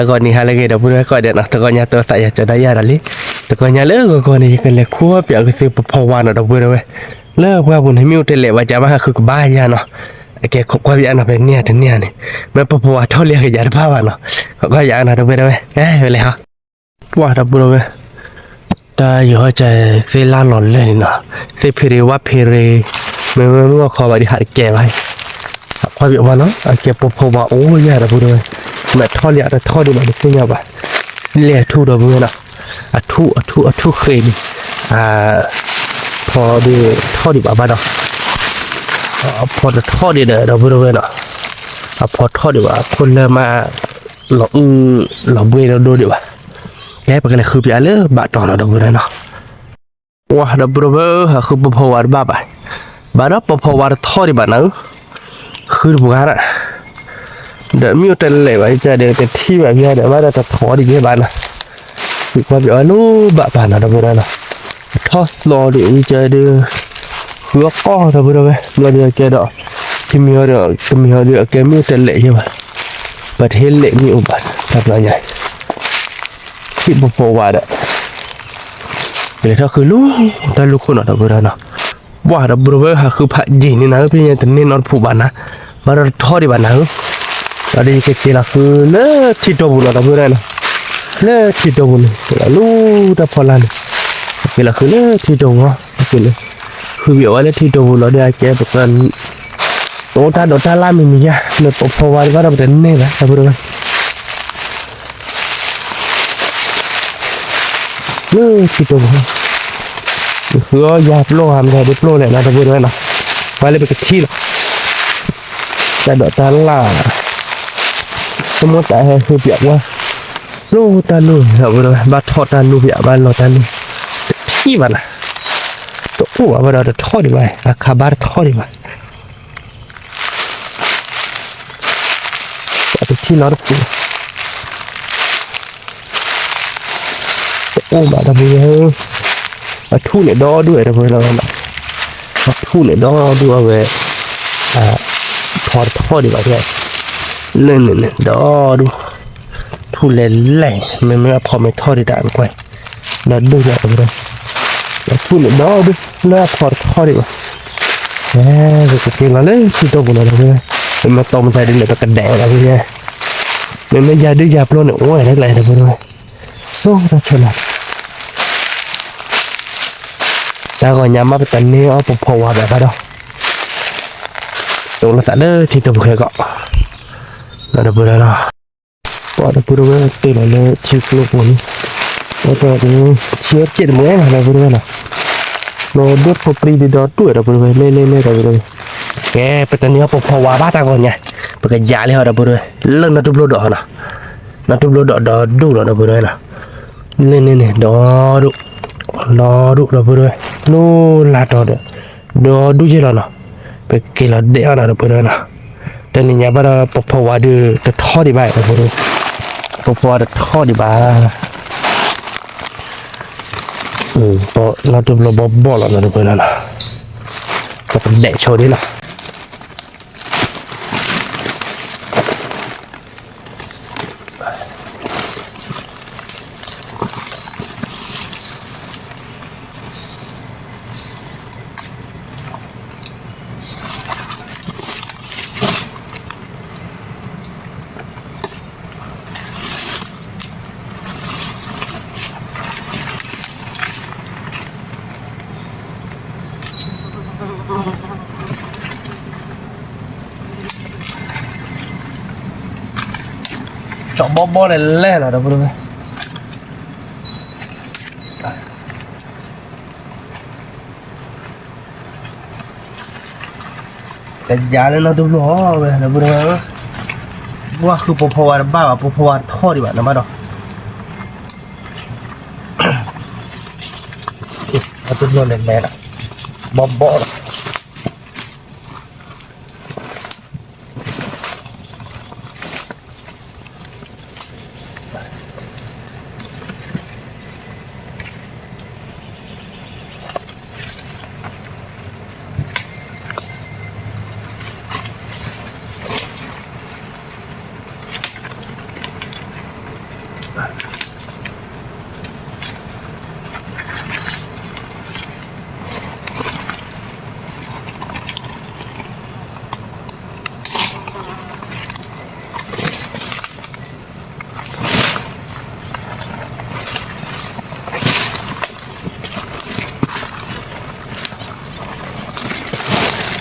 ก่อนนี้ฮะเลยเดี๋ยวพูดไว้ก่อนเดี๋ยวนะแต่ก่อนยาตัวใส่จะได้ยาดัลลี่แต่ก่อนยาเลิกก่อนนี่กันเลยคั่วเปียกคือพอวานเดี๋ยวพูดไว้เลิกว่าบุญให้มิวเตเล่ว่าจะมาคือบ้ายาเนาะแกขบความยาหน่ะเป็นเนี่ยถึงเนี่ยนี่แม่พอวานเท่าเรียกยาผ้าวานเนาะก็ยาหน่ะเดี๋ยวพูดไว้ไปเลยฮะว่าเดี๋ยวพูดไว้แต่อยู่ให้ใจเซล่าหลอนเลยเนาะเซเพเรว่าเพเรไม่ว่าขอบริหารแกไว้ความยาว่าเนาะแกพอวานโอ้ยาเดี๋ยวพูดไว้แม่ท่อเลี้ยท่อดีมาดูขึ้นยาบ่เลี้ยทูดอกบัวนะทูเคยมีพอดีท่อดีบ่าเนาะพอจะท่อดีเด้อดอกบัวเนาะพอท่อดีว่าคนเลยมาหลอกบัวเราดูดีว่าแกไปกันเลยคือพี่อะไรบาดต่อเราดอกบัวเนาะว้าดอกบัวคือพอวาดบ้าไปบ้าเนาะพอวาดท่อดีบ่าเนาะคือบุกการะเดี๋ยวมิวเตลเลยว่าจะเดี๋ยวเป็นที่แบบนี้เดี๋ยวว่าจะถอดีแค่บ้านนะคือความแบบนู้บ้านนะทำไมนะทอสโลดีจะเดี๋ยวหัวก้อทำไมเราเดี๋ยวจะเดี๋ยวที่มีเดี๋ยวแกมิวเตลเลยใช่ไหมประเทศเล็กมีอุบัติทำอะไรใหญ่ที่บุพวาดะเดี๋ยวถ้าคือลูกแต่ลูกคนทำไมนะว่าดับเบิลเบอร์คือพระจีนี่นะพี่ยังจะเน้นนอนผู้บ้านนะมาเราทอดีบ้านนะTadi kira aku le cito bulan dah bulan le cito bulan lalu dah polan kira aku le cito ngah kira aku biar le cito bulan dia kira bukan dota lama ni ya le pawai baru betul ni lah dah bulan le cito bulan aku ya flow hamzah di flow le dah bulan lah balik berkecil dah dota lahสมมติแต่คือเปียกว่าลูตาลูเราบัดทอดตาลูเปียกบ้านเราตาลูที่มันนะตัวอ้วนเราจะทอดดีไหมราคาบาททอดดีไหมแต่ที่เราต้องตัวอ้วนมาทำไมมาทุ่นเนี่ยดอด้วยทำไมเรามาทุ่นเนี่ยดอด้วยเว้ยทอดดีไหมเนี่ยเล่นดอดูทุเรศแหล่ไม่พอไม่ทอดได้ด่างกว่าแล้วดูแบบนี้แล้วทุเรศดอดูแล้วพอทอดดีกว่าจะเก่งแล้วเลยคือตัวบุญอะไรเนี่ยมันต้มใส่ดินแล้วก็กระแดกอะไรเนี่ยไม่ยาดื้อยาปล้นโอ้ยอะไรอะไรนะบุญเลยโอ้น่าชนละแต่ก่อนยามมาเป็นตันนี้เอาพอว่าแบบนั้นตัวละแต่เด้อที่ตัวบุคคลก็ada berapa? Ada berapa? Tidak ada cikgu pun. Ada tu cincin mana ada berapa? Lo dia popri di datu ada berapa? Le ada berapa? Petani apa pawa bata konnya? Bekerja leh ada berapa? Leng natu blodok na. Natu blodok dadu ada berapa na? Le dadu ada berapa? Lo lado dadu je lah na. Pekilah dia ada berapa na? Dan ini apa papa ada terthor di bawah tu, papa ada terthor di bawah. Nak tu belum bobol lah nak tu pun lah. Kita dek show ni lah. Chọn bó này lên là đâu rồi cái giá này nó đúng nó về là bữa đóว่าคือพอวันบ้าพอวันทอดดีกว่านะมาดอกเอาตัวนี้แน่ๆนะบอ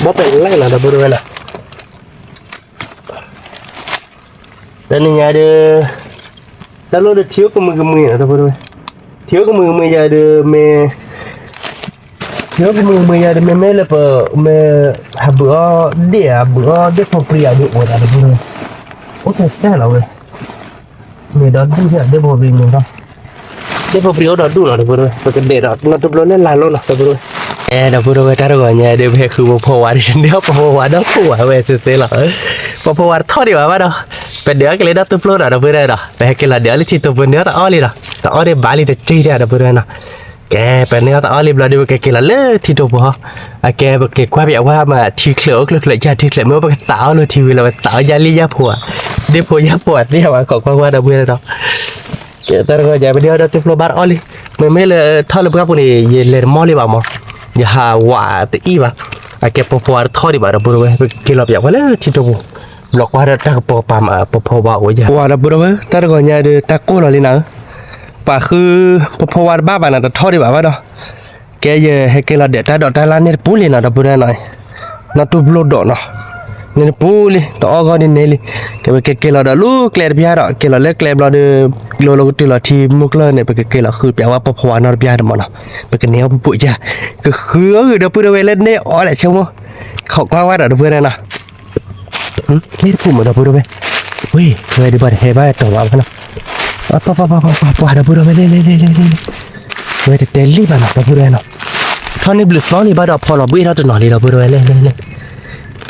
บ่เป็นไรนะบริเวณน่ะแต่นี่ไงเด้อแล้วเราเที่ยวกับมือนะบริเวณเที่ยวกับมือยาเด้อเมเที่ยวกับมือยาเด้อเมเลยเปอเมหับเบื่อเดี๋ยวพอเปรี้ยวดูโอ้ยอะไรบริเวณโอ้ยแค่เราเลยเมดอนดูเนี่ยเดี๋ยวพอวิ่งลงก็เดี๋ยวพอเปรี้ยวดอดดูหน่อยบริเวณปกติเด็ดดอดเราตุบล้อเล่นลายล้อนะบริเวณเดี๋ยวพูดเอาไว้ถ้าเราก่อนเนี่ยเดี๋ยวเพคือพอวาดิฉันเดี๋ยวพอวาดอกหัวเว้ยเสียหรอพอวาทอดดีกว่าว่าเนาะเป็นเดี๋ยวก็เลยได้ตัวโปรดอ่ะเดี๋ยวพูดได้เนาะแต่ก็เลยเดี๋ยวลิที่ตัวเป็นเนื้อตะอ้อเลยเนาะตะอ้อได้บาลีแต่จี้ได้เดี๋ยวพูดได้เนาะแกเป็นเนื้อตะอ้อเลยบลาเดี๋ยวแกกินละเลิกที่ตัวพอแกบอกแกคว้าแบบว่ามาทีเขียวก็เลยจะทีเขียวเมื่อไปสาวเลยทีวีเราไปสาวยาลียาผัวเดี๋ยวผัวยาปวดเนี่ยว่าของว่าเดี๋ยวพูดได้เนาะแต่เราก็อย่าไปเดี๋ยวเดี๋ยวตัวโปรบาร์อ้อเลยไม่เลยทอดเลยพวกพวกนี้เย็นเลยมอเลยบ้างมั้งอย่าว่าแต่อีวะแกพอทอดดีกว่าเราพูดไว้กินเราแบบว่าเลยที่ตัวบล็อกว่าถ้าพอปามพอว่าโอ้ยว่าเราพูดไว้แต่ก่อนเนี่ยเดี๋ยวตะโก้เราเลยนะป่าคือพอว่าบ้าบ้านะแต่ทอดดีกว่าว่าเนาะแกยังให้แกเราเดี๋ยวแต่ดอกแต่ละเนี่ยปูเลยนะเราพูดได้หน่อยน่าตัวบล็อกดอกเนาะเนี่ยปูเลยต่อก็เนี่ยเลยแกเราเดี๋ยวลูกแกลบยาเราแกเราเล็กแกลบเราเดี๋ยวเราตัวเราที่มุกเลยเนี่ยไปแกเราคือแปลว่าพอว่านอร์บยาเดมันเนาะไปกันเนี่ยปุ๊บจ้ะก็คือเดี๋ยวพูดไว้เล่นเนี่ยอ๋อแหละใช่ไหมเขาว่าเดี๋ยวพูดได้นะเล่นปุ่มเดี๋ยวพูดไว้เฮ้ยเคยได้บัดเฮบ้าตัวว่านะป๊าเดี๋ยวพูดไว้เล่นเว้ยเดี๋ยวรีบมาเนาะเดี๋ยวพูดไว้เนาะท่อนนี้บลูฟลอนี่บ้าเราพอเราบุ้ยเราจะนอนเลยเราพูดไว้เล่น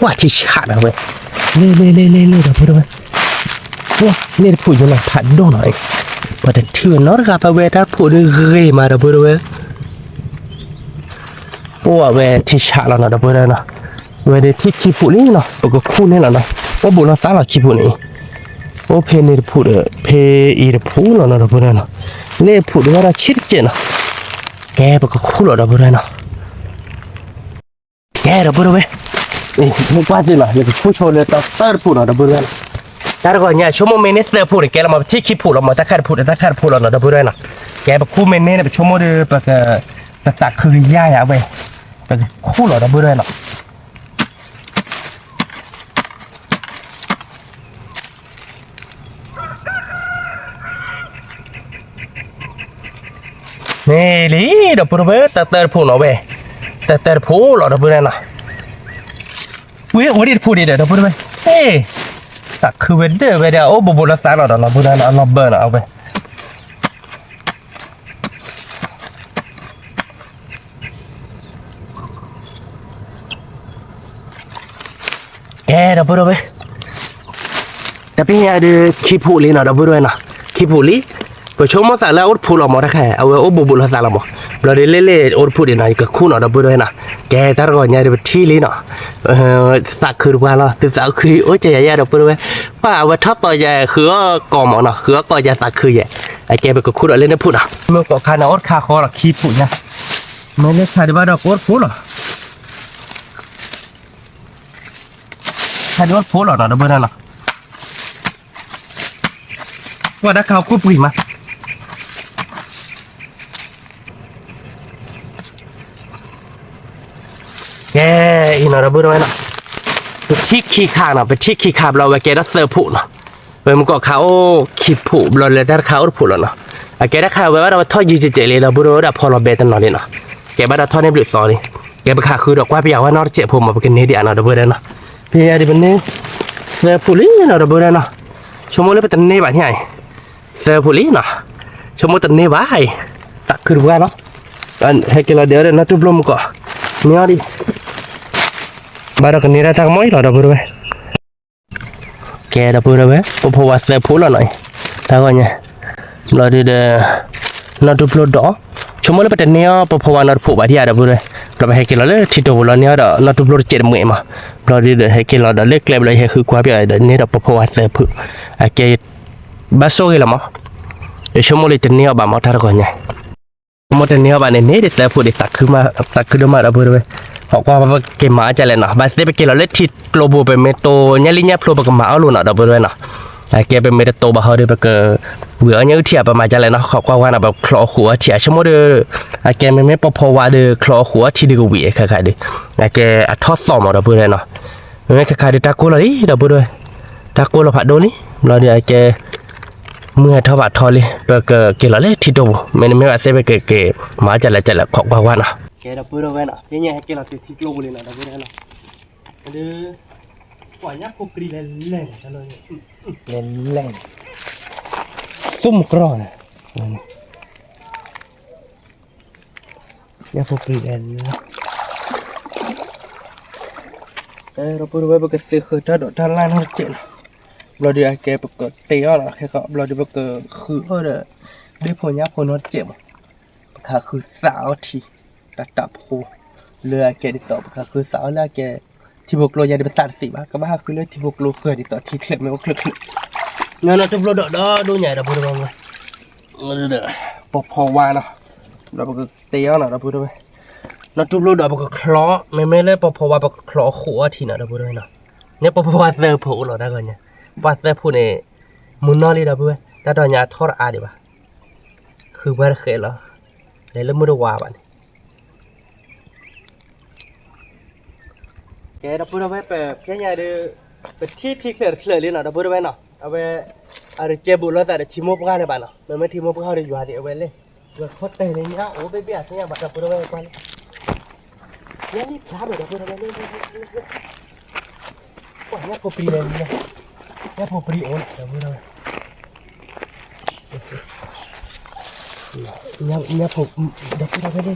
ว่าที่ชาตินะเว้ยเล่เดี๋ยวพูดไว้เนี่ยนี่พูดยังไงผัดดงหน่อยพอแต่ที่วันนั้นกับเวทพูดเรื่อยมาเดี๋ยวพูดไว้ว่าเวที่ชาติเราเนาะเดี๋ยวพูดไว้เนาะเวทที่ขี้พูดนี่เนาะปกติคู่นี่แหละเนาะว่าบุญเราสาวขี้พูดนี่ว่าเพนี่พูดเพอีพูดเนาะเดี๋ยวพูดไว้เนาะเล่พูดว่าเราชิดเจนาะแกปกติคู่เราเดี๋ยวพูดไว้เนาะแกเดี๋ยวพูดไว้นี่ไม่กว่าจริงเหรอเลยผู้ชมเลยต้องเติร์ดพูดเราเดี๋ยวพูดไว้แต่ก่อนเนี่ยชั่วโมงเมนิสเตอร์พูดแกเรามาที่ขี้พูดเรามาตะขัดพูดเราเดี๋ยวพูดไว้เนาะแกปกติคู่เมนิสเนี่ยเป็นชั่วโมงเดียวปกติตักคือย่าอย่าไปปกติคู่เราเดี๋ยวพูดไว้เนาะนี่ลีเดี๋ยวพูดไว้แต่เติร์ดพูดเราไปแต่เติร์ดพูดเราเดี๋ยวพูดไว้เนาะวันนี้พูดดีเดี๋ยวพูดไว้เฮ้ตักคือเวเดอร์เวเดอร์โอ้บุรุษสารเราพูดได้เราเบิร์นเอาไปแกเดี๋ยวพูดไว้แต่พี่ยาดูขี้ผูลีนะเดี๋ยวพูดไว้นะขี้ผูลีไปชมมาสักแล้วอดพูดออกมาได้แค่เอาไว้โอ้บุรุษสารเราบ่เราได้เล่อดพูดดีหน่อยก็คู่เนาะเดี๋ยวพูดไว้นะแกแต่ก่อนเนี่ยเดี๋ยวที่ลีเนาะสักคือว่าเราติดสาวคือโอ้ยใจใหญ่เดี๋ยวพูดไว้ว่าเอาไว้ทับต่อใหญ่คือกอมเนาะคือก็จะสักคือใหญ่ไอ้แกไปก็คู่เราเล่นได้พูดอ่ะเมื่อก่อนคานาอดคาคอเราขี้ผูเนี่ยไม่เล่นคาดีว่าเราอดพูดหรอคาดีว่าพูดหรอเดี๋ยวพูดนั่นหรอว่าได้ข่าวคู่ปุ๋ยมาแกอินอะไรบุญไว้นะที่ขี้ขาเนาะไปที่ขี้ขาเราไปแกได้เสือผุเนาะไปมันก็เขาขี้ผุเราเลยได้เขาผุแล้วเนาะแกได้ข่าวไว้ว่าเราทอดยืดเจเลยเราบุญว่าพอเราเบตันหน่อยเนาะแกบ้านเราทอดในบริษัทนี่แกไปขาคือดอกว่าพี่อยากว่านอเจ็บผมมาไปกินเนื้อเดียวเนาะเราบุญเนาะพี่อยากได้เป็นเนื้อเสือผุลี่เนาะเราบุญเนาะชั่วโมงเลยเป็นเนื้อแบบนี้เสือผุลี่เนาะชั่วโมงเป็นเนื้อบ้าตักคือว่าเนาะให้กินเราเดี๋ยวนะทุบลมก่อนเนื้อดิบาร์กันนี่ได้ทั้งหมดหรอดับเบิลเว้ยแกดับเบิลเว้ยพอว่าเสือพูดแล้วหน่อยถ้าก่อนเนี่ยเราดีเดเราดูโปรดอชั่วโมงละเป็นเนี้ยพอว่าเราพูดไปที่ดับเบิลเว้ยเราไปให้กินเราเลยที่ตัวเราเนี่ยเราดูโปรดเจ็ดเมื่อมาเราดีเดให้กินเราเล็กเล็บเลยให้คือกว่าไปเดี๋ยวนี้เราพอว่าเสือพูดแกบาโซ่กี่ละมั้งชั่วโมงละเป็นเนี้ยบ้ามาถ้าก่อนเนี่ยชั่วโมงเป็นเนี้ยบ้านเนี่ยเด็กเสือพูดเด็กตักคือมาดับเบิลเว้ยhọ qua cái má chạy lên nào, bây giờ cái là lấy thịt lô bùa về mê tô nhá li nhá lô bạc má áo luôn nào đâu vừa rồi nào, cái về mê tô bà hơi đi bạc เบื่อเนี่ยเทียประมาณจะเลยเนาะขอบความว่าแบบคลอหัวเทียชั่วโมงเด้อแกไม่พอว่าเด้อคลอหัวที่ดีกว่าวีค่ะๆเด้อแกทอดซ่อมเราเพื่อนเนาะไม่ค่ะๆเด้อตาโกเราดิเราเพื่อนตาโกเราผัดโดนี่เราเดี๋ยวแกเมื่อทวัดทอเลยเปิดเกลือเลยที่ดูไม่ว่าเสียไปเกมาจะละขอบความว่าเนาะแกเราเพื่อนเราเนาะยังให้แกเราที่โลกเลยนะเราเพื่อนเนาะเด้อปล่อยยักษ์พวกกรีเล่นๆกันเลยเล่นซุ่มกรอนะยักษ์พวกกรีเล่นเราพูดไว้บอกซื้อคือถ้าโดดท่านล่างท่านเจ็บเราเดี๋ยวแกปกติเตะอ่ะแค่ก็เราเดี๋ยวปกติคือเด้อได้ผลยักษ์ผลนวดเจ็บค่ะคือสาวทีตับโหเรือแกติดต่อค่ะคือสาวแล้วแกที่พวกเราอยากได้ไปตัดสีบ้างก็บ้าคือเรื่องที่พวกเราเคยติดต่อที่เคล็ดไม่ว่าเคล็ดเงินเราจะโปรดดูใหญ่เราพูดว่าไงเด้อปพอวาเนาะเราปกติเตะอ่ะเราพูดว่าเราจุบลูดปกคล้อไม่เลยปพอวาปกคล้อขัวทีนะเราพูดว่าเนาะเนี่ยปพอวาเซอร์ผูเราได้กันเนี่ยว่าเซอร์ผูเนี่ยมุนนอลีเราพูดว่าแต่ตอนนี้ทอดอาดีป่ะคือว่าเคยแล้วเลยเริ่มมือว่าบ้านแกเราพูดเอาไว้แบบแค่ใหญ่เด้อเป็นที่เคลียร์เลยเนาะเราพูดเอาไว้เนาะเอาไว้อะไรเจ็บบุญแล้วแต่ทีมพวกเขาในบ้านเนาะมันไม่ทีมพวกเขาได้อยู่หาดีเอาไว้เลยว่าโคตรเตะเลยเนี่ยโอ้เบี้ยเนี่ยบัดเราพูดเอาไว้ก่อนเนี่ยนี่พลาดเลยเราพูดเอาไว้เลยว่าเนี่ยพอปรีเลยเนี่ยพอปรีโอนเราพูดเอาไว้เนี่ยพอเราพูดเอาไว้เลย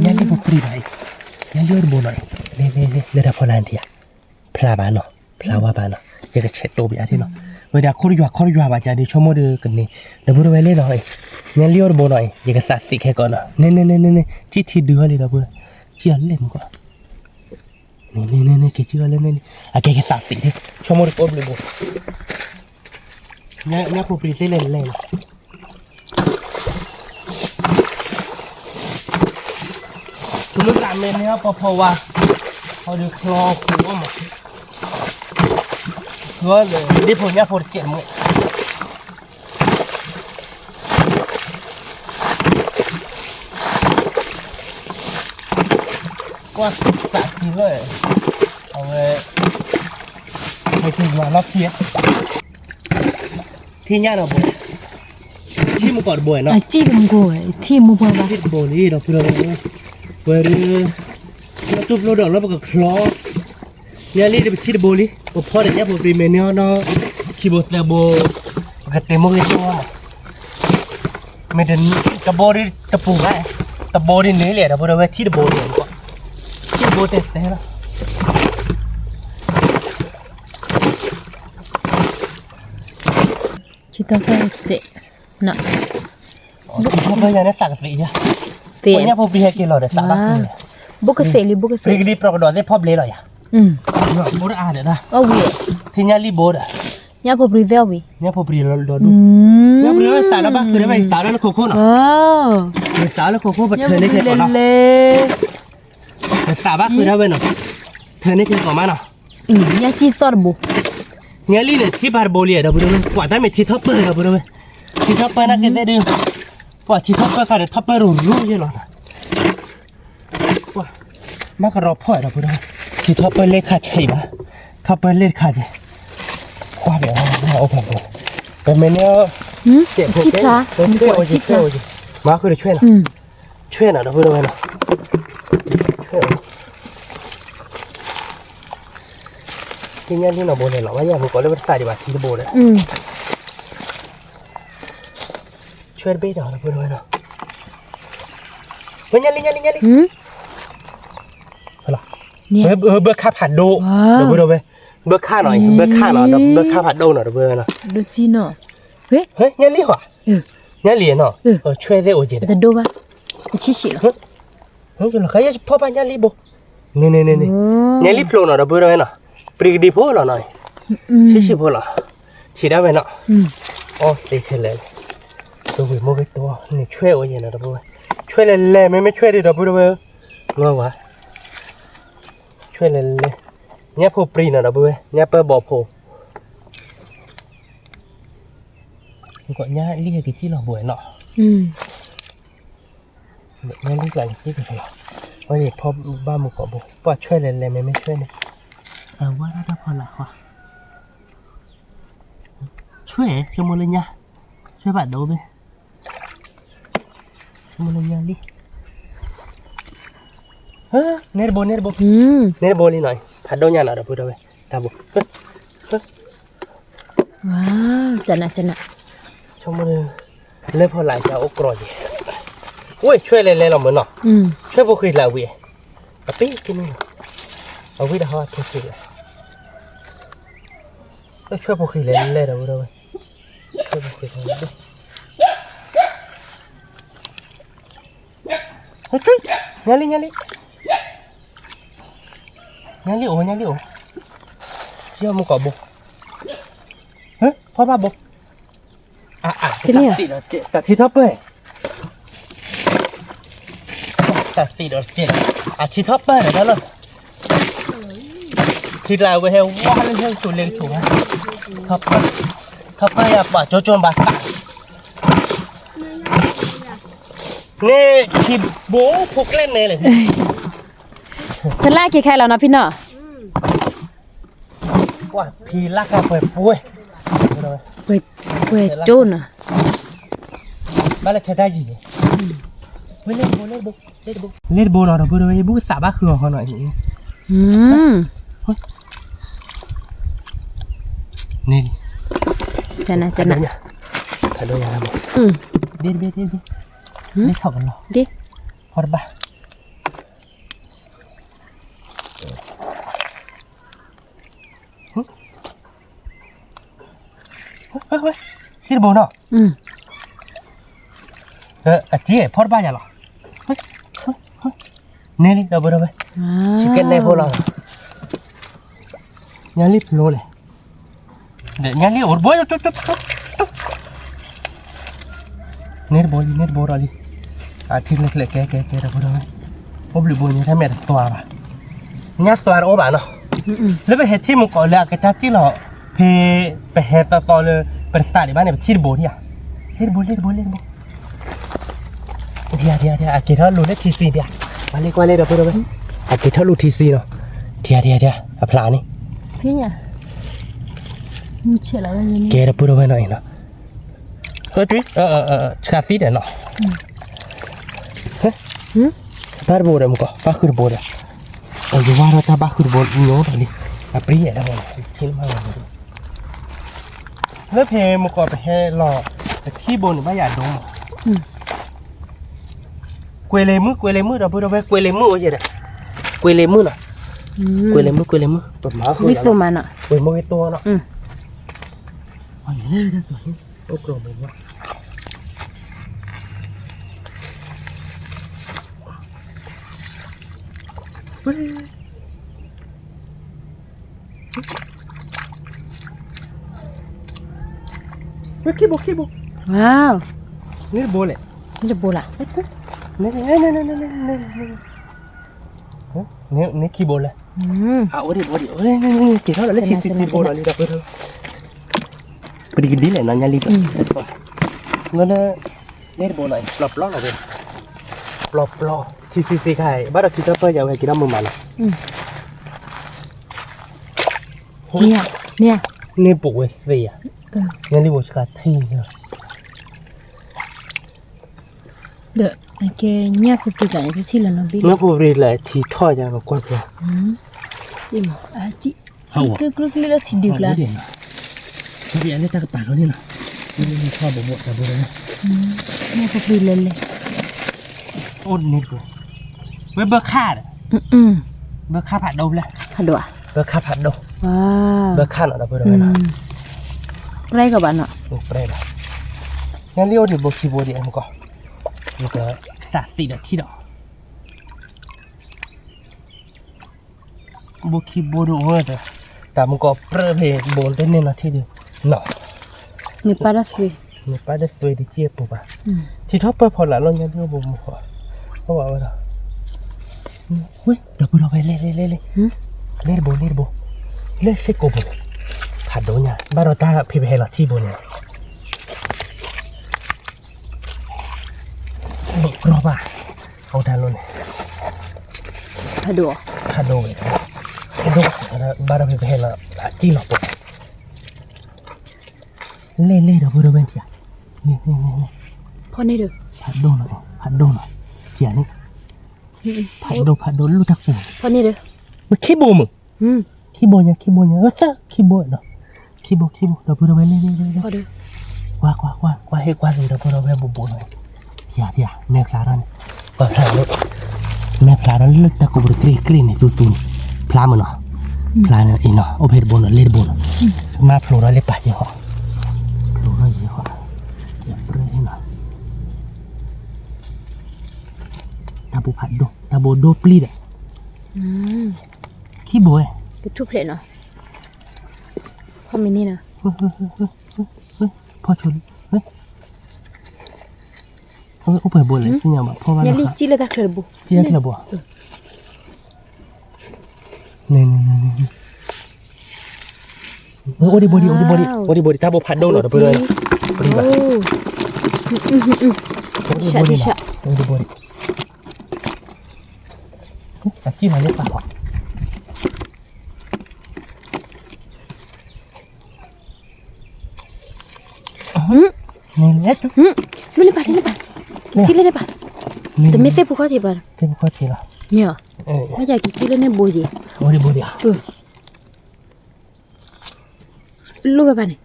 เนี่ยนี่พอปรีไปเนี่ยเลือดบุญหน่อยเนี่ยได้พอลานทีอะพลาบ้านเนาะพลาว่าบ้านเนาะอยากจะเช็ดตัวไปอาทิตย์เนาะเวลาคนอยู่บ้านจะได้ชั่วโมงเดียวกันนี่เดี๋ยวพูดไว้เลยหน่อยเนี่ยเลี้ยวบ่หน่อยอยากจะสัตว์สิแค่ก่อนเนาะเนี่ยที่เดือเลยเราพูดเชื่อเล่นก่อนนี่แกเชื่อเล่นนี่แกสัตว์สิที่ชั่วโมงเดียวเลยบ่เนี่ยพอปรีเล่นชั่วโมง3 เมตรเนี่ยพอว่าเขาดูคลอหัวมาก็เลยดิพเนี่ยพอเจ็บมั้งก็สักทีเลยเอาไว้ให้ถึงมาล็อกเทียที่ย่าเราบ่ที่มันกอดบ่อยเนาะจีบมันกูที่มันบ่ว่าที่บ่นี่เราพูดเราเว้ยเราตุบเราดอกแล้วมันก็คลอเนี่ยนี่จะไปที่บ่ลิพอได้เนี่ยบ่ปรีเมเนาะเนาะคีย์บอร์ดแล้วบ่ก็เต็มหมดเลยตัวไม่ได้ตะบ่ดิตะปูไงตะบ่ดินี่แหละเราพูดไว้ที่บ่เนี่ยก็ที่บ่เตะๆนะคิดว่าเจ็บน่ะพออย่างนี้สักสีอ่ะเนี่ยพอปรีให้กินเราได้สักบ้างบุกเสลีบุกเสลีปรากฏได้พอบเลยหรอโบราณเด้อนะโอ้ยที่นี่ลีโบราเนี่ยพอปรีเซลวีเนี่ยพอปรีเราดูเนี่ยปรีเราสารบ้าคือได้ไหมสารแล้วโคโค่เนาะสารแล้วโคโค่แบบเธอเนี่ยแค่ก่อนเนาะสารบ้าคือได้ไหมเนาะเธอเนี่ยแค่ก่อนมาเนาะเนี่ยชีสอร์บุเนี่ยลีเนี่ยที่บาร์โบเลียเราบุรุษกว่าได้ไม่ที่ท็อปเปอร์เราบุรุษที่ท็อปเปอร์นักเก็ตได้ดูว่าที่ท็อปเปอร์เขาเนี่ยท็อปเปอร์รู้เยอะหรอว่าแม่ก็รอพ่อเราบุรุษที่ท็อปเปอร์เล็กขาดใช่ปะท็อปเปอร์เล็กขาดใช่กว่าแบบว่าโอ้โหเป็นเมนูเจ็บหัวเจ็บมาคือช่วยนะช่วยนะเราพูดอะไรนะช่วยที่นี่ที่เราโบเลยหรอว่าอย่างมึงก็เลยว่าใส่ดีกว่าที่จะโบเลยช่วยเบี้ยเราพูดอะไรนะมันยันลิอะไรเบอร์ค่าผัดโดเราพูดอะไรเบอร์ค่าหน่อยเบอร์ค่าผัดโดหน่อยเบอร์นะดูจีเนาะเฮ้ยยันลิหัวยันลิเนาะช่วยได้โอเจแต่ดูป่ะชิชิเหรอเฮ้ยเหรอใครจะพ่อบ้านยันลิบ่นี่ยันลิโผล่หน่อยเราพูดอะไรนะปรีดีโผล่หน่อยชิโผล่ชิได้ไหมเนาะอ๋อตีขึ้นเลยตัววิโมกิตัวนี่ช่วยโอเจนะเราพูดช่วยเลยไม่ช่วยดิเราพูดอะไรงงวะช่วยเลยเนี่ยพอปรีนะเราพูดเนี่ยเปิดบ่อโพ มันก็ย่าเรียกกี่เราบ่อยเนาะ นั่นดีกว่าที่คือว่าเด็กพอบ้ามุกกบุปอช่วยอะไรไม่ช่วยเนี่ยว่าได้พอละวะช่วยคือมูลนิธิช่วยบัดดูไปมูลนิธิดิเฮ้ยเนรโบเนรโบลีหน่อยผัดโดนยันอะไรพูดเอาไว้ตาบุว้าวจันนะชมมือเล่พอหลายจะอกกรอยอุ้ยช่วยอะไรเราเหมือนเนาะช่วยพวกคือเราเว้ยกะปิกินนี่เอาไว้เดี๋ยวเขาทุกทีเลยก็ช่วยพวกคืออะไรเราด้วยช่วยพวกคืออะไรด้วยเฮ้ยยันลี่โอ้เชี่ยวมึงกอบบุเฮ้ยพ่อบ้าบุตัดที่ท็อปเลยตัดสีดอกเจ็ดที่ท็อปเลยนะล่ะที่เราไปเฮลว่าเรื่องสุดเร็วถูกไหมท็อปอย่าป่าโจนบ้านี่ที่โบ้พวกเล่นเนี่ยเลย เธอแรกกี่แค่แล้วนะพี่เนาะว่าพี่ลักกันเปิดปุ้ยเปิดจูนอ่ะบ้านเราใช้ได้ยี่ไม่เล่นโบเนาะเราพูดเลยบูสาบ้าคือเขาหน่อยนี่จันนะถ้าโดนยังไงบ้างเด็ดเท่ากันหรอดิพอดบ้าเฮ้ยที่ระเบิดเนาะจีพอดบ้าอย่าหรอนี่ระเบิดเอาไปชิคเก้นในพวกเราเนี่ยรีบโลเลยเดี๋ยวเนี่ยรีบอดบ่อยจุ๊บเน็ตบอลอะไรที่เล็กๆแกระเบิดเอาไปผมรีบบ่อยเนี่ยถ้าแม่ตัวป่ะเนี่ยตัวโอ้บ้าเนาะแล้วไปเห็ดที่มึงก่อนเลยกระจัดจีหรอไปเห็ดต่อเลยไปสตาร์ทบ้านเนี่ยที่ระเบิดเนี่ยเล่นบอลเดี๋ยวอากิท่าลูเล่ทีซีเดี๋ยวมาเล่นกว่าเล่นเดี๋ยวไปดูไปอากิท่าลูทีซีเนาะเดี๋ยวอาพลานี่ที่เนี่ยมูเชล่าวันนี้แกเดี๋ยวไปดูไปหน่อยเนาะจุ๊ยชาซีเดี๋ยวเนาะบ้าระเบิดเลยมึงก็บ้าคือระเบิดเลยโอ้ยว่าเราจะบ้าคือระเบิดโน้ตเลยอาปรีอะไรบ้างชิ้นมากเลยแล้วเพมึงก็ไปให้รอที่บนบ้าอย่าดมกวยเลมืเราพูดเอาไว้กวยเลมือโอ้ยเด็ดกวยเลมือเนาะกวยเลมือตัวหมาคือวิสุมานะกวยมือตัวเนาะโอ้ยเลยจังตัวนี้โอ้กรอบเลยว่ะขี้บุว้าวนี่โบเลยนี่โบล่ะนี่ขี้โบเลยโอ้ดินี่กี่เท่าเลยทีโบเลยดับเบิ้ลไปดีกันดีเลยนอนยันรีบงั้นนี่โบเลยปลอบเลยปลอบทีใครบ้านเราทีเตอร์เปอร์อยากให้กินน้ำมันมาเลยเนี่ยนี่ปลูกไว้ฟรีอ่ะยันรีบชกัดที่เนี่ยเด้อไอ้แกเนี่ยคือปีไหนที่เราบินเมื่อพูดเลยที่ทอดยามากวนเพื่อดิมอาจิกรึกเลยที่ดีกว่าเดี๋ยวนี่ตากระต่ายเขานี่นะนี่ทอดบดแต่บดเลยเนี่ยคือปีเลยโอ้นี่กูเบอร์ค่าเบอร์ค่าผัดดมเลยผัดดวเบอร์ค่าผัดดมว้าเบอร์ค่าหน่อยนะเบอร์เลยนะไรกับบ้านเนาะไรนะงั้นเลี้ยวดิบคีโบดิมึงก็แล้วก็ตัดติดที่ดอกบุคีโบดูเว้ยแต่มึงก็เปรี้ยวโบนเต้นเนี่ยนะที่เดียวเนาะมีปลาดัสวยดิเจี๊ยบปุ๊บอ่ะที่ท็อปเปอร์พอละเราเนี่ยเลี้ยวบุ้มหัวเขาบอกว่าเฮ้ยเดี๋ยวพูดเอาไปเล่โบเล่เฟกโกโบผัดโดนเนี่ยบ้านเราตาพี่ไปให้เราที่โบเนี่ย bực rồi bà không thà luôn này Hả đùa thà đồ này cái đồ ba đâu phải là chi lọc lên lên đâu vừa bên kia lên Pho này được hạt đồ này chỉ này hạt đồ lu thắc phủ Pho này được mà khi bồ mừng khi bồ nha khi bồ đó khi bồ đâu vừa bên lên Pho được qua hết qua rồi đâu vừa bên bồ này dạ mẹ khá rồi còn khá nữa mẹ khá đó lực ta cũng bực kri này tu phá mà nó phá này nó ở bên bồn nó lên bồn mà phù nó lên bạch gì họ phù nó gì họ ya phơi nó ta bộ đô pli đấy khi bố Cái chụp lại nó Pho mình đi nàoพ่อชนเฮ้ยเอาไปบ่เลยที่เนี่ยบ่พ่อว่า Nhà lý chi là ta khởi bù เจี๊ยบละบ่นี่โอ้ดิบอดี้ถ้าบ่พัดโดนหรอเพิ่นโอ้ดิบ่ Shạ đi shạ โอ้ดิบอดี้ตักกี้มาเล็กป่ะพ่อนี่เล็ก Lu lepas Chi lên lepas Tụi mấy phép bù khó thì bà เต็มข้อทีละ Mẹ เออ Mấy giờ kì chi lên bù gì โอ้ดิบอดี้ Lu bà này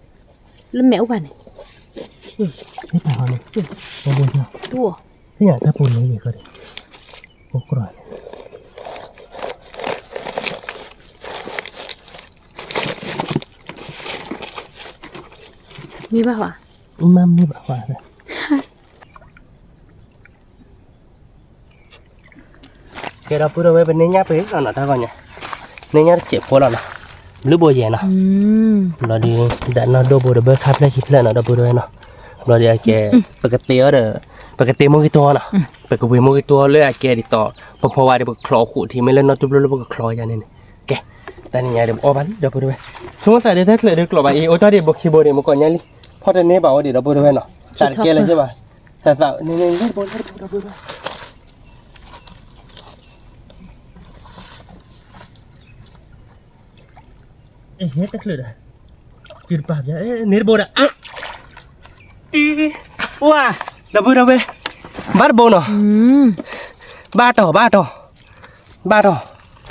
Lu mẹ bà này นี่ป่ะเขานี่โอ้ดิบ่ Tua นี่ถ้าปูนนี่ก็ได้โอ้กรอย Mi bà hỏa มันไม่แบบว่าเลยแกเราพูดเอาไว้เป็นเนื้อไปก่อนนะท่าก่อนเนี่ยเนื้อเจ็บพอแล้วนะหรือบัวใหญ่นะเราดีแต่เราดูบัวเบอร์คับแล้วคิดแล้วนะเราพูดเอาไว้เนาะเราดีแกปกติเด้อปกติมุกิตัวนะปกติมุกิตัวเลยแกดิต่อเพราะว่าเดี๋ยวคลอขู่ที่ไม่เล่นนอจุบแล้วก็คลออย่างนี้แกแต่นี่ไงเดี๋ยวอ้อบ้านเดี๋ยวพูดเอาไว้ช่วงสายเดี๋ยวถ้าเดี๋ยวกลับมาอีโอ้ตอนเดี๋ยวบอกคีย์บอร์ดเดี๋ยวมันก่อนยังลิพอตอนนี้บอกว่าเดี๋ยวเราพูดเอาไว้เนาะตัดแกเลยใช่ป่ะแต่สาวนี่เล่นบอลเราพูดเอาไว้เฮ้ยตะกลืดอ่ะจืดปากเนี่ยเนื้อบดอ่ะตีว้าดับเบิลบ้าบนอ่ะบ้าต่อ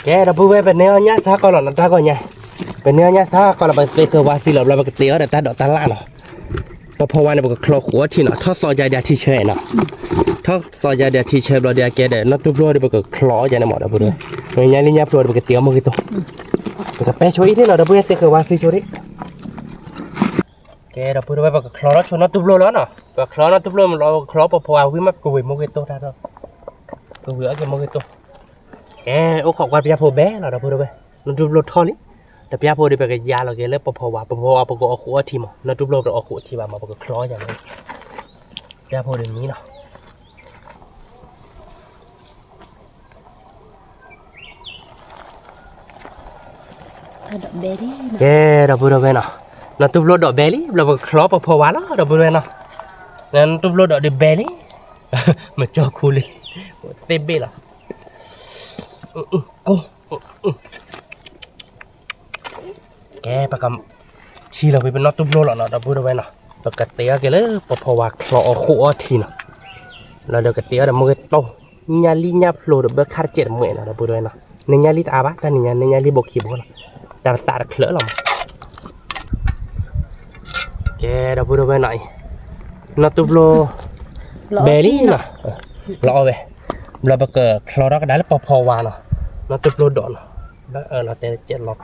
แกดับเบิลเป็นเนื้อเนี้ยซาก่อนหรอนะตาก่อนเนี่ยเป็นเนื้อเนี้ยซาก่อนเราไปเจอวาซิลเราไปเตี้ยแต่ตาดอกตาล่าเนาะพอวันนี้บอกคลอหัวที่เนาะทอดซอยยาที่เชยเนาะทอดซอยยาที่เชยเราเดียแกเดี๋ยวนับทุบโลดบอกคลอยาในหมดดับเบิลเงี้ยลิ้นยับโลดบอกเตี้ยมันกี่ตัวก็ไปช่วยที่เราดับเบิลเสกวาซิช่วยแกเราพูดไว้บอกคลอแล้วชนตุบโลแล้วเนาะบอกคลอแล้วตุบโลมันเราคลอพอวิมับกุยมุกิโตได้แล้วกุยอะไรมุกิโตแกโอ้ขอบคุณพี่อาโพแบ้เราพูดไว้นั่นตุบโลทอลิแต่พี่อาโพได้ไปกับยาเราแกเลิกพอว่าปกเอาขวดทีมั้งนั่นตุบโลเราเอาขวดทีมาบอกคลออย่างนี้พี่อาโพเรื่องนี้เนาะแกเราพูดไว้เนาะนั่นตุบโลดอกเบลลี่เราบอกคลอพอว่าแล้วเราพูดไว้เนาะนั่นตุบโลดอกเดเบลลี่มันจ่อคูเลยเต็มเบลล่ะกูแกประกำชีเราไปเป็นนอตุบโลหรอเนาะเราพูดไว้เนาะปกติแกเลยพอว่าคลอขวดทีเนาะเราเดี๋ยวกติเรามือโตญาลีญาโผล่เบอร์คาร์เจ็ดมือเนาะเราพูดไว้เนาะในญาลีตาบ้าแต่ในญาลีบกขีบกันแต่ตาเคลื่อนหรอแกเราพูดไว้หน่อยนอตุบโลเบลลี่เนาะรอไปเราไปเกิดคลอรักได้แล้วพอวาเนาะนอตุบโลดอนแล้วเราแต่เจ็ดหลอก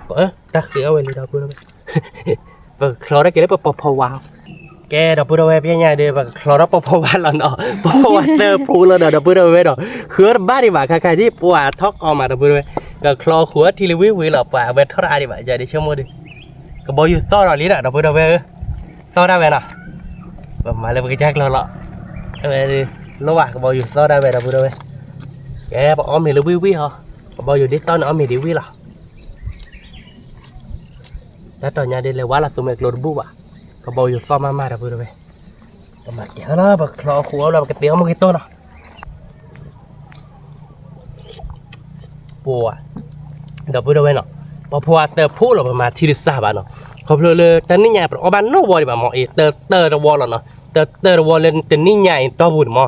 ตาเขียวไว้เลยเราพูดไว้ไปคลอรักได้แล้วพอวาแกเราพูดไว้พี่ใหญ่เดี๋ยวไปคลอรักพอวาเราเนาะพอวาเจอพูแล้วเนาะเราพูดไว้เนาะคือบ้านดีกว่าใครที่ปวดท้องออกมาเราพูดไว้ก็คลอหัวทีละวิเราปวดเวทเท่าไรดีกว่าใจได้เชื่อมั่นดิก็บอกอยู่ซ้อเราลิ้นเราพูดไว้ซ้อได้ไหมเนาะมาเลยไปแจ็คเราละระหว่างก็บอกอยู่ซ้อได้ไหมเราพูดไว้แกบอกอ้อมมีหรือวิเหรอบอกอยู่ดิตอนอ้อมมีดิวิล่ะแต่ตอนนี้เดี๋ยวว่าเราตัวเมกโลดบุบอ่ะก็บอกอยู่ซ้อมาเราพูดไว้ประมาณแกแล้วแบบคลอหัวเรากระเตี้ยวมันกี่ต้นอ่ะ พัวเดี๋ยวพูดเอาไว้เนาะปะพัวเตอพูดเราประมาณที่ดิสาบาเนาะเขาเพลเลยแต่นี่ใหญ่ปะอบ้านโน้บอลแบบมอเตอร์วอลเนาะเตอร์วอลเล่นแต่นี่ใหญ่ตัวพูดมอ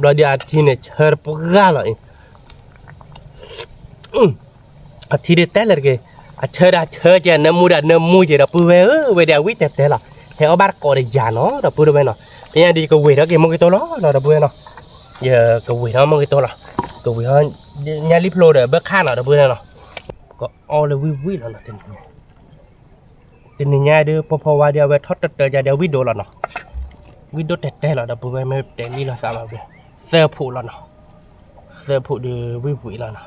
เราเดี๋ยวที่เนี่ยเชิญปุ๊กก้าเลยที่เด็ดแต่เลยเชิญจะน้ำมูจะเราพูดเว้ยเดี๋ยววิแต่ละเฮ้ยบ้านก่อได้ยาเนาะเราพูดเอาไว้เนาะแต่ยังดีก็เว้ยแล้วเกมมันก็ตัวล้อเราพูดเนาะgiờ cái quỷ nó mới to là cái quỷ nó nhà lip lô để bớt khăn nào đó bữa nào có all the we là tình nhà đưa popo qua đưa về thoát tới ra đưa video là nó video tệ là đó bữa mới để đi là sao mà về sơ phụ là nó sơ phụ đưa quỷ là nó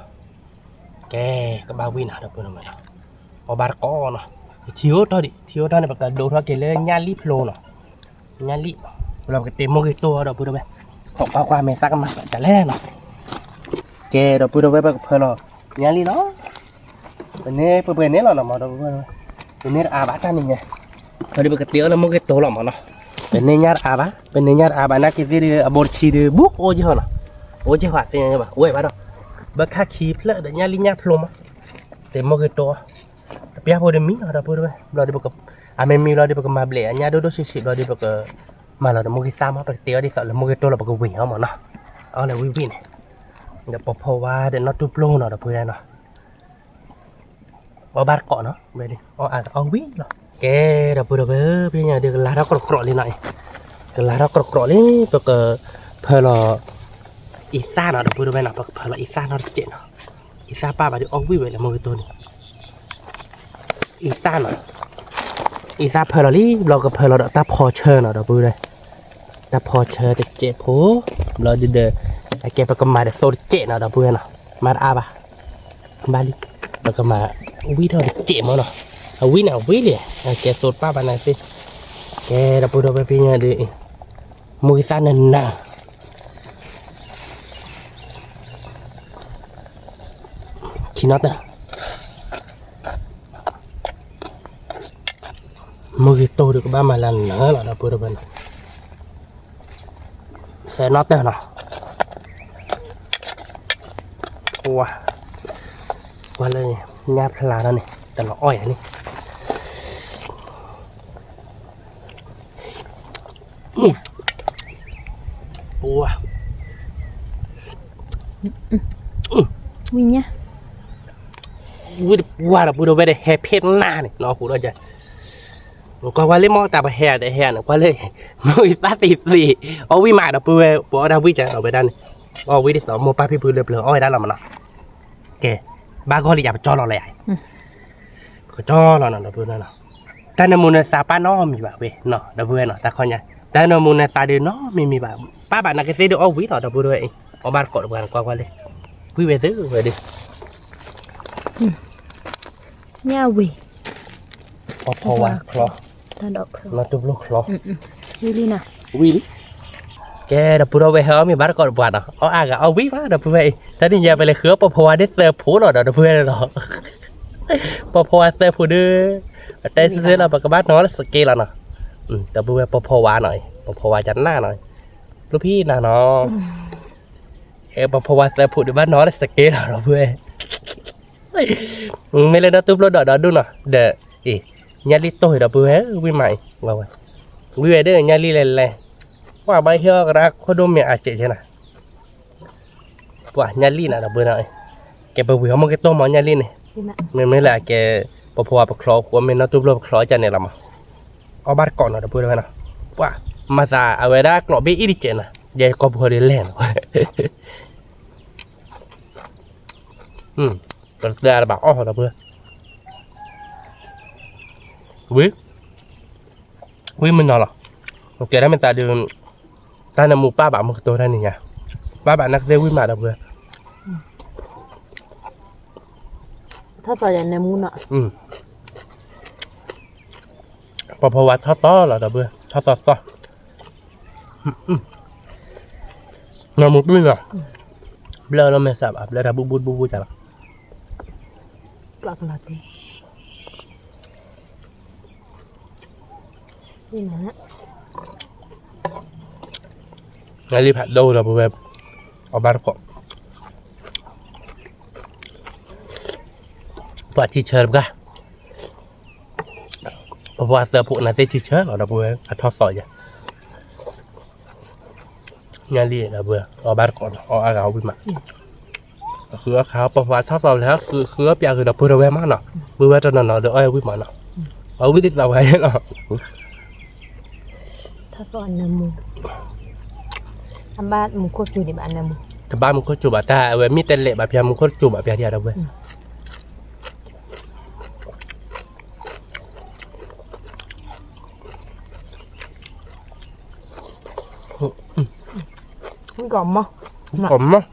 cái ba win nào đó bữa nào mà nó ba có nó thiếu đó này bác đồ thôi cái lên nhà lip lô nó nhà lip làm cái tiền mua cái to đó bữa nàoของความเมตตากันมาแต่แรกเนาะแกเราพูดเอาไว้แบบเพื่อเราอย่างนี้เนาะเป็นเนี่ยเป็นเนี่ยเราเนาะมาเราเป็นเนี่ยอาบะกันนี่ไงเขาได้ไปกระเตี้ยแล้วมันก็โตหรอกเนาะเป็นเนี่ยญาติอาบะเป็นเนี่ยญาติอาบะนักกิจดีอบอร์ชีดีบุ๊กโอ้ยเหรอโอ้ยหัวเป็นยังไงบ้างโอ้ยบ้าเนาะบักค่าขีเพลเดี๋ยวญาติลิญาพลมแต่มันก็โตแต่พี่อาพูดมีเราพูดไว้เราได้ไปกับอาเมมีเราได้ไปกับมาเบลญาติโดดชิเราได้ไปกับmà là một cái sao mà bạch tiêu đi sợ là một cái tôi là một cái quỷ không mà nó là quỷ quỷ này để bọc phô qua để nó chụp luôn nó được vừa nó ở bát cọ nó về đi quỷ rồi cái đập vừa về bây giờ được lá đó cọ lên này cái lá đó cọ lên bậc phơi là ít xa nó được vừa về nó bậc phơi là ít xa nó chết nó ít xa ba bà được quỷ về là một cái tôi này ít xa nó ít xa phơi là điเราก็phơi là đã taพอเชิญnó được vừa đây taพอเชิญแต่เจ็บหัวเราเดินไอ้แกไปก็มาแต่โซดเจ็บนะเราพูดนะมาอาบะบาลีแล้วก็มาวิ่งเท่าเจ็บมั้งเนาะเอาวิ่งเอาวิ่งเลยไอ้แกโซดป้าบ้านไหนสิแกเราพูดเอาไปเป็นยังไงดีมือสั่นน่ะขี้น็อตอ่ะมือโตđược ba mà lần nữa làพูดเอาไปsẽ nó tên nào wow qua đây nhà là đó này tao nó oi này wow Win nhá wow là bữa đầu về đây hè phết na này nó cũng đó chứก็ว่าเล่มอตาไปแห่แต่แห่น่ะก็เลยมือตาติดสิเอาวิมาดาปูเวปอดาวิจะเอาไปด้านเอาวิที่สองโมป้าพี่พื้นเรือเปลือกอ้อยด้านเรามันเนาะแกบ้าก็เลยอยากไปจ่อเราเลยก็จ่อเราเนาะดาปูนั่นเนาะแต่ในมูลซาป้าน้อมีแบบเว้ยเนาะดาปูเนาะแต่คนยังแต่ในมูลตาเดินน้อมีแบบป้าบ้านนักเสียดูเอาวิเนาะดาปูด้วยเอาบ้านกดบ้านกว่าเลยวิเวซื้อเวดิ nha quỷ พอว่าคลอ ta đọc nó chụp lúc cló Willy nào Willy cái đập bùa về hở mi bắt còn bọt à cái ao bí quá đập về thế thì giờ về lại khứa bò đứt tơ phú rồi đập về rồi bò tơ phú đưa đây sẽ là các bác nói là skill là nè đập về bò này bò chắn na này lúcพี่น่ะเนาะbò tơ phú đưa bác nói là skill là đập về mấy lần đó tụp lót đó đúng nè để nhà li tôi đập về với mày vào với về đây nhà li lèว่าใบเหี้ยกระโคดมเนี่ยอาจจะใช่ไหมว่าญาลีน่ะดับเบิลน่ะแกไปวิ่งมันก็ต้มมันญาลีนี่ไม่แหละแกพอปะคลอขวบมันน่าตุ้มรบคลอจันเนี่ยละมั้งเอาบาร์ก่อนน่ะดับเบิลนะว่ามาซาเอาไว้ได้กรอบอีดิเจน่ะยายก็พอได้เล่นก็ได้แบบอ๋อดับเบิลวิมันนอนหรอโอเคได้เป็นตาเดินตาหน้ามูป้าบ่ามันตัวได้นี่ไงป้าบ่านักเซวิมาดับเบิล ถ้าต่อจากในมูนอ่ะ พอวัดทอดต่อเหรอดับเบิลทอดต่อน้ำมุกด้วยเหรอเบลอเราไม่ทราบเบลอดับบูจ้ะล่ะ กลับมาทีนี่นะ งั้นรีบผัดโดดับเบิลเอาบาร์ก่อน ว่าที่เชิญกันเพราะว่าเสือพวกนั้นได้ที่เชิญเราเบื่อทอดซอยงานรีเราเบื่อเอาบ้านก่อนเอาอาเขาไปมาคือเขาเพราะว่าทอดซอยแล้วคือเปียคือเราเพื่อแวะมากเนาะเพื่อแวะจนนอนเดี๋ยวเอาวิมาเนาะเอาวิธีเราไว้เนาะถ้าสอนน้ำมูอันบ้านมูโคจูดิบ้านน้ำมูแต่บ้านมึงก็จูบแต่เว้ยมีแต่เละแบบยังมึงก็จูบแบบเดียวเราเว้ยมันกล่อมมั้งผมเนาะ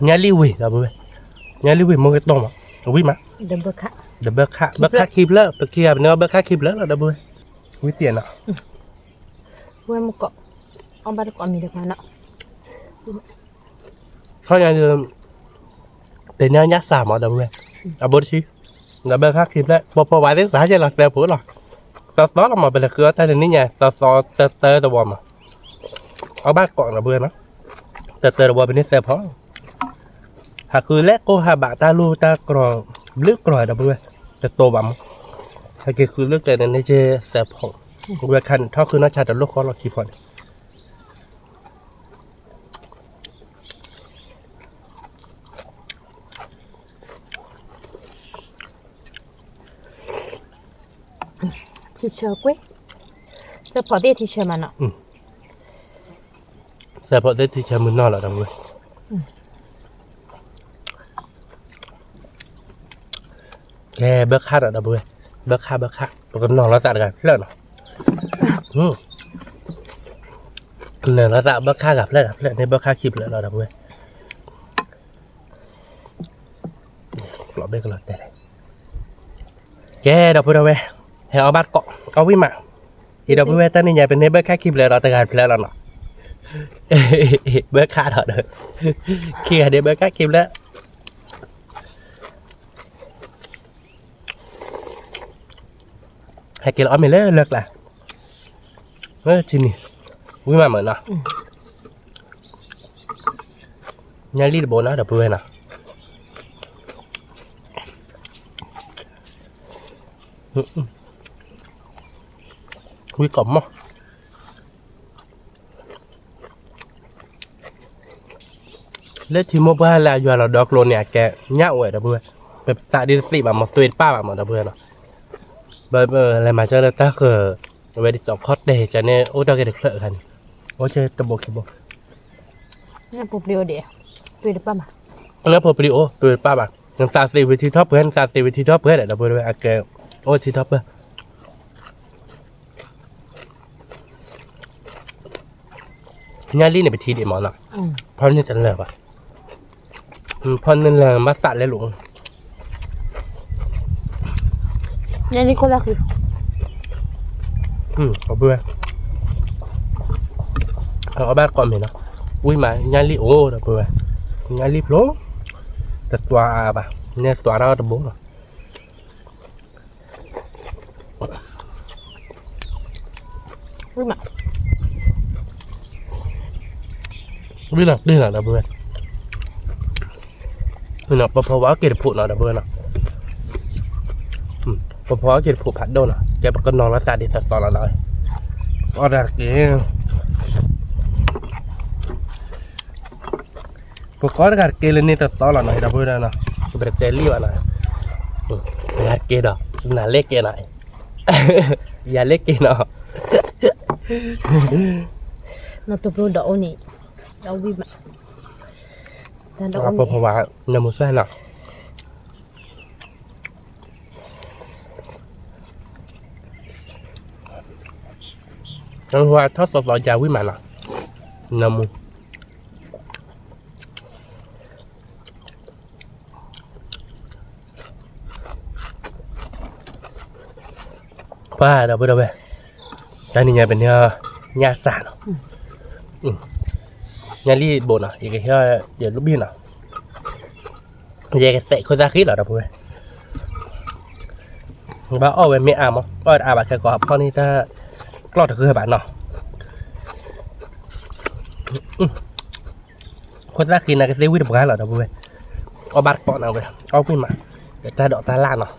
nhà liu quỷ là bữa nhà liu quỷ mua cái tôm à quý màเดิมเบอร์ค่ะเบิกค่าคลิปแล้วเกี่ยวเนื้อเบิกค่าคลิปแล้วเราได้บวยวิเตียนอ่ะเว้ยมุกเกาะเอาบ้านก่อนมีเด็กมาเนาะเขาอย่างเดิมแต่เนื้อยักษ์สามอ่ะได้บวยอ่ะบดชิเราเบิกค่าคลิปแล้วพอไว้ได้สายใจหลักแต่ผัวหรอตอนเรามาเป็นเครือใช่ถึงนี่ไงตอนเตอตัวบอมอ่ะเอาบ้านก่อนเราเบื่อนะเตอตัวบอมเป็นนิสัยพอหากคือแรกก็หาบะตาลูตากรอเลือกกรอยดับเบิ้ลแต่โตบัมหากคือเลือกแต่ในเจแสบของเวคันเท่าคือนักชาติโลกเขาหลอกคีพอนทีเชอร์กุ้ยจะพอได้ทีเชอร์มันเนาะแสบพอได้ที่ใช้มือนอนหรอดับเบิ้ลแกเบิกค่าหรอดับเบิ้ลเบิกค่าปกตินอนแล้วจัดกันเลิกเนาะเนี่ยแล้วจัดเบิกค่ากับเลิกในเบิกค่าคลิปเลยเราดับเบิ้ลหลอดเบิกหลอดแต่แกดับเบิ้ลเอาไว้ให้เอาบัตรเกาะเอาวิ่งมาอีดับเบิ้ลตั้งนี่ใหญ่เป็นในเบิกค่าคลิปเลยเราแต่การแล้วเนาะเบิกค่าเด้อเคลียร์เดี๋ยวเบิกค่าคลิปแล้วให้กินอ้อมไปเลยเลิกละชิมนี่วิ่งมาเหมือนนะยังรีดโบนะเดี๋ยวเพื่อนนะวิ่งกล่อมมั้งเล่นทีมบ้านแล้วอยู่เราดอกโลเนี่ยแกเงี้ยเว้ยเดี๋ยวเพื่อนแบบตาดิสติแบบมาตัวป้าแบบมาเดี๋ยวเพื่อนเนาะอะไรมาเจอแล้วถ้าคือเวดิจอบคอดเดจะเนี่ยโอ้เราเกิดเคลื่อนกันโอ้เจอตะบกนี่ปุ๊บเดียวเดี๋ยวตัวเด็กป้ามาแล้วพอไปดิโอตัวป้าบ้างยังซาซีวิธีท็อปเพื่อนซาซีวิธีท็อปเพื่อนเดี๋ยวไปดูอาเกลโอ้ทีท็อปเพื่อนงานลีเนี่ยไปทีเดียวมอนะเพราะนี่จะเลิกอ่ะเพราะนี่เลิกมาสัตว์เลยหลวงนี่นี่คนละคือเอาเบื่อเอาบ้านก่อนเนาะอุ้ยมางานรีโอ้เดี๋ยวเบื่องานรีโผล่แต่ตัวป่ะเนี่ยตัวเราตะบุ้งอุ้ยมาวิ่งหนักดื้อหนักเดี๋ยวเบื่อวิ่งหนักเพราะว่าเกิดผุเนาะเดี๋ยวเบื่อเนาะเพราะเกิดผูกผัดโดนอ่ะแกก็นอนแล้วตาดีสักตอนละหน่อยก็ได้เกี่ยพวกก็ได้เกี่ยเลยนี่ตัดตอนละหน่อยเราพูดได้นะก็เป็นเจลลี่วะนะได้เกี่ยดอกน่าเล็กเกี่ยหน่อยอย่าเล็กเกี่ยเนาะเราตัวโปรดอกนี่เราวิบแต่ดอกนี่เพราะว่าน้ำมันแซ่บเนาะเพราะว่าทอดสดๆยาววิ่งมาเนาะน้ำมันป้าเราไปดูไปจานนี้เนี่ยเป็นเนื้อยาสานยาลีโบนอ่ะอีกแค่ยาลูกบินอ่ะ แยกเสะคนตาคิดเหรอเราพูดบ้าอ้อเวไม่อามั้งอ้ออาบัดแค่กอบข้อนี้ถ้ากลอดคือแบบเนาะคนตาคิดนะก็เซวิตบุกการเหรอเราพูดเอาบัดก่อนเอาไปเอาขึ้นมาเดี๋ยวจะดอกตาล่าเนาะ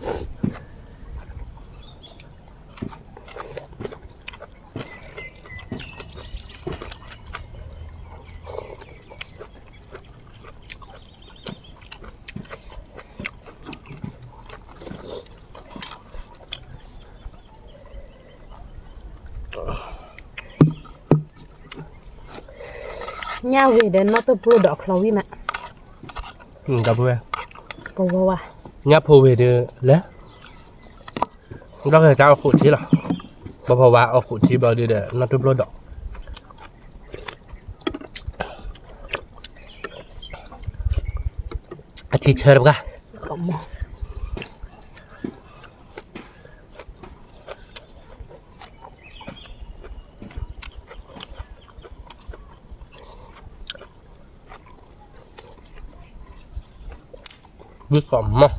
nhà về đến nó tôi pro đỏ khâu mà เราพูด bao à งับพูดเดือแล้วเราเคยจะเอาขุดชี้หรอบ่พอว่าเอาขุดชี้บ่เดือนั่นทุบรถดอกอาทิตย์เชิญกัน cộng một วิกอมมั้ง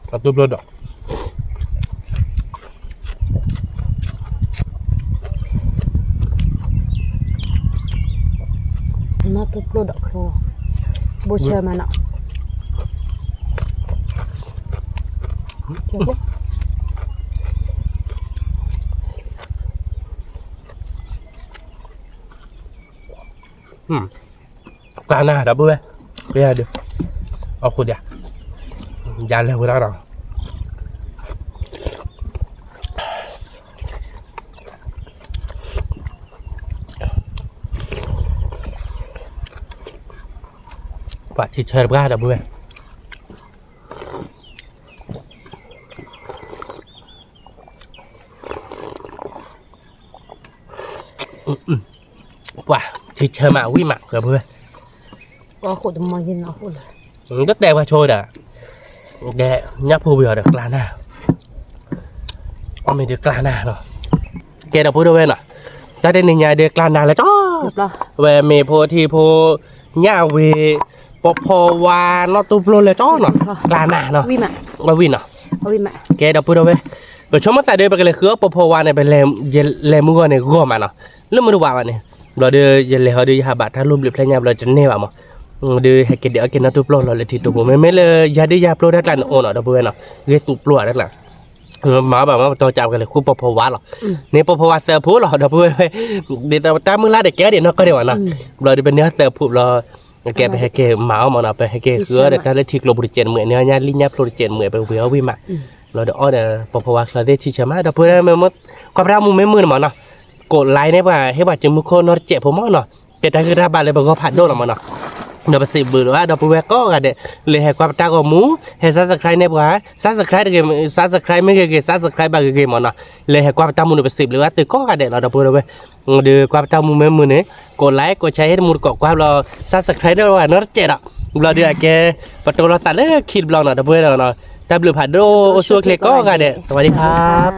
เอาทุบรถดอก nó tôi pro đỏ khâu bố chơi mà nọ chơi bố กลางหน้าดับเบิ้ลไปเดี๋ยวเอาขุดอย่ายันเลยคุณตาหรอว่าที่เชิญกันดับเบิ้ลว่าที่เชิญมาวิ่งมาเกือบเพื่อน có khổ tụi mày nhìn nó khổ rồi rất đẹp và trôi đã để nhấp phù biểu được là nào mình được là nào rồi kể đâu đâu bên à ta đến nhà được là nào là cho được rồi về mẹ phô thì phô nhà về phô và nó tụp luôn là cho nó là nào nó vi mà win à vi mà kể đâu đâu bên rồi chúng ta đây bây giờ khứa phô và này bên làm mua này gom mà nó lúc mới được vào này rồi đưa giờ lấy họ đưa hà bạn ta luôn được lên nhà rồi chân nè vào mà đưa hay cái đĩa cái nó tụp lò là thì tụp mấy là gia đi gia plô đó là ổn ở đâu bây giờ ghét tụp lò đó là má bảo má tôi chào cái là khu bò quá rồi nếu bò quá sợ phú rồi đâu bây để tao ta mới lá để kéo để nó có điều nào rồi đi bên nữa sợ phú rồi cái về cái máu mà nó về cái khứa để ta lấy thịt lô bột chèn mười nữa nha linh nháp lô chèn mười về vừa vi mà rồi đó là bò quá là để thịt chấm á đâu bây giờ mới có ra mua mấy mươi mà nó cột lái đấy mà hết bà chấm mua khô nó chẹp phô máu nó cái ta cứ ra bà lại bà có phạt đô mà nóเราไปสิบหรือว่าเราไปแวกก็กันเดเลยให้ความตากับหมูให้ซับสไครต์เนี่ยบ่ฮะซับสไครต์เกมซับสไครต์ไม่เกมซับสไครต์บางเกมมันเนาะเลยให้ความตามูนไปสิบหรือว่าตื่นก็กันเดเราไปเราไปดูความตามูมือเนี่ยกดไลค์กดแชร์ให้มูนกดความเราซับสไครต์ด้วยว่าเนื้อเจ็ดอ่ะเราดูแกประตูเราตัดเลยคิดบล็อกเนาะเราไปเราเนาะดับเบิลผ่านโดโอซัวเคลก็กันเดสวัสดีครับ